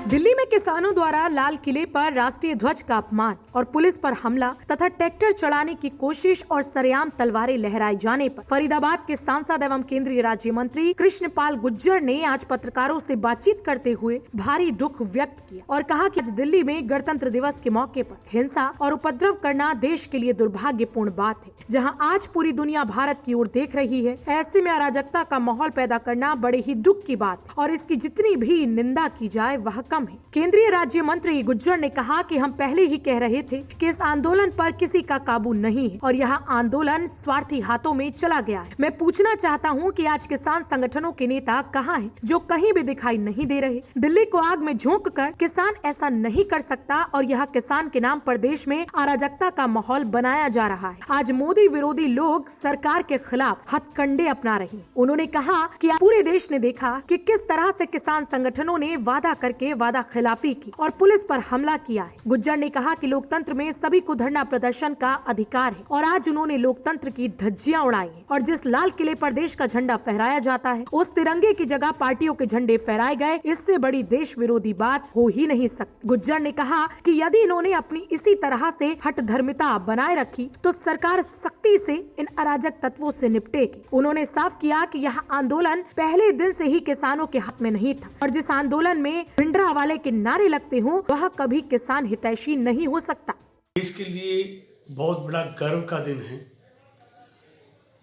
दिल्ली में किसानों द्वारा लाल किले पर राष्ट्रीय ध्वज का अपमान और पुलिस पर हमला तथा ट्रैक्टर चढ़ाने की कोशिश और सरेआम तलवारें लहराए जाने पर फरीदाबाद के सांसद एवं केंद्रीय राज्य मंत्री कृष्णपाल गुर्जर ने आज पत्रकारों से बातचीत करते हुए भारी दुख व्यक्त किया और कहा कि आज दिल्ली में गणतंत्र दिवस के मौके पर हिंसा और उपद्रव करना देश के लिए दुर्भाग्यपूर्ण बात है। जहां आज पूरी दुनिया भारत की ओर देख रही है, ऐसे में अराजकता का माहौल पैदा करना बड़े ही दुख की बात है और इसकी जितनी भी निंदा की जाए वह कम है। केंद्रीय राज्य मंत्री गुर्जर ने कहा कि हम पहले ही कह रहे थे कि इस आंदोलन पर किसी का काबू नहीं है और यह आंदोलन स्वार्थी हाथों में चला गया है। मैं पूछना चाहता हूं कि आज किसान संगठनों के नेता कहां हैं, जो कहीं भी दिखाई नहीं दे रहे। दिल्ली को आग में झोंक कर किसान ऐसा नहीं कर सकता और यह किसान के नाम पर देश में अराजकता का माहौल बनाया जा रहा है। आज मोदी विरोधी लोग सरकार के खिलाफ हथकंडे अपना रहे हैं। उन्होंने कहा कि पूरे देश ने देखा कि किस तरह से किसान संगठनों ने वादा करके वादा खिलाफी की और पुलिस पर हमला किया है। गुर्जर ने कहा कि लोकतंत्र में सभी को धरना प्रदर्शन का अधिकार है और आज उन्होंने लोकतंत्र की धज्जियां उड़ाई हैं और जिस लाल किले पर देश का झंडा फहराया जाता है उस तिरंगे की जगह पार्टियों के झंडे फहराए गए, इससे बड़ी देश विरोधी बात हो ही नहीं सकती। गुर्जर ने कहा कि यदि इन्होंने अपनी इसी तरह से हठधर्मिता बनाए रखी तो सरकार सख्ती से इन अराजक तत्वों से निपटेगी। उन्होंने साफ किया कि यह आंदोलन पहले दिन से ही किसानों के हाथ में नहीं था और जिस आंदोलन में भिंडरावाले के नारे लगते हों वह कभी किसान हितैषी नहीं हो सकता। देश के लिए बहुत बड़ा गर्व का दिन है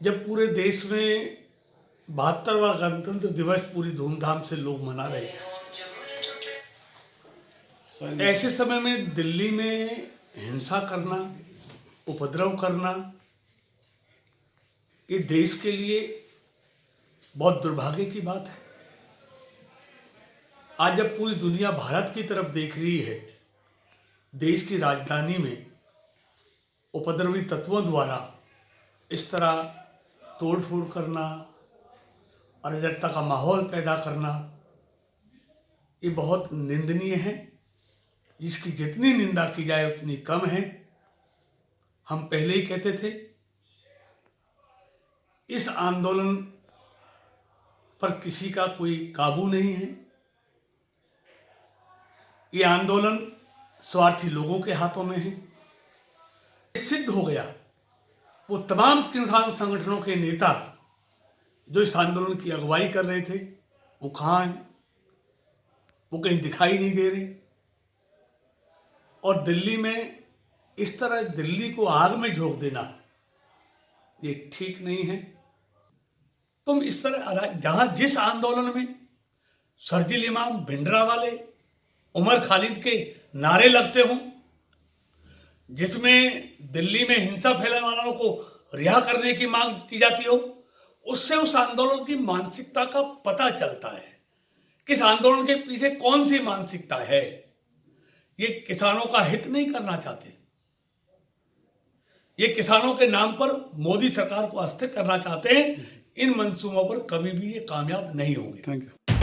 जब पूरे देश में 72वां गणतंत्र दिवस पूरी धूमधाम से लोग मना रहे थे। ऐसे समय में दिल्ली में हिंसा करना, उपद्रव करना, ये देश के लिए बहुत दुर्भाग्य की बात है। आज जब पूरी दुनिया भारत की तरफ देख रही है, देश की राजधानी में उपद्रवी तत्वों द्वारा इस तरह तोड़फोड़ करना, अराजकता का माहौल पैदा करना, ये बहुत निंदनीय है। इसकी जितनी निंदा की जाए उतनी कम है। हम पहले ही कहते थे इस आंदोलन पर किसी का कोई काबू नहीं है। ये आंदोलन स्वार्थी लोगों के हाथों में है। सिद्ध हो गया वो तमाम किसान संगठनों के नेता जो इस आंदोलन की अगुवाई कर रहे थे वो कहाँ हैं? वो कहीं दिखाई नहीं दे रहे। और दिल्ली में इस तरह दिल्ली को आग में झोंक देना ये ठीक नहीं है। तुम इस तरह जहां जिस आंदोलन में शरजील इमाम, भिंडरावाले, उमर खालिद के नारे लगते हों, जिसमें दिल्ली में हिंसा फैलाने वालों को रिहा करने की मांग की जाती हो, उससे उस आंदोलन की मानसिकता का पता चलता है। किस आंदोलन के पीछे कौन सी मानसिकता है। ये किसानों का हित नहीं करना चाहते, ये किसानों के नाम पर मोदी सरकार को अस्थिर करना चाहते हैं। इन मंसूबों पर कभी भी ये कामयाब नहीं होंगे। Thank you.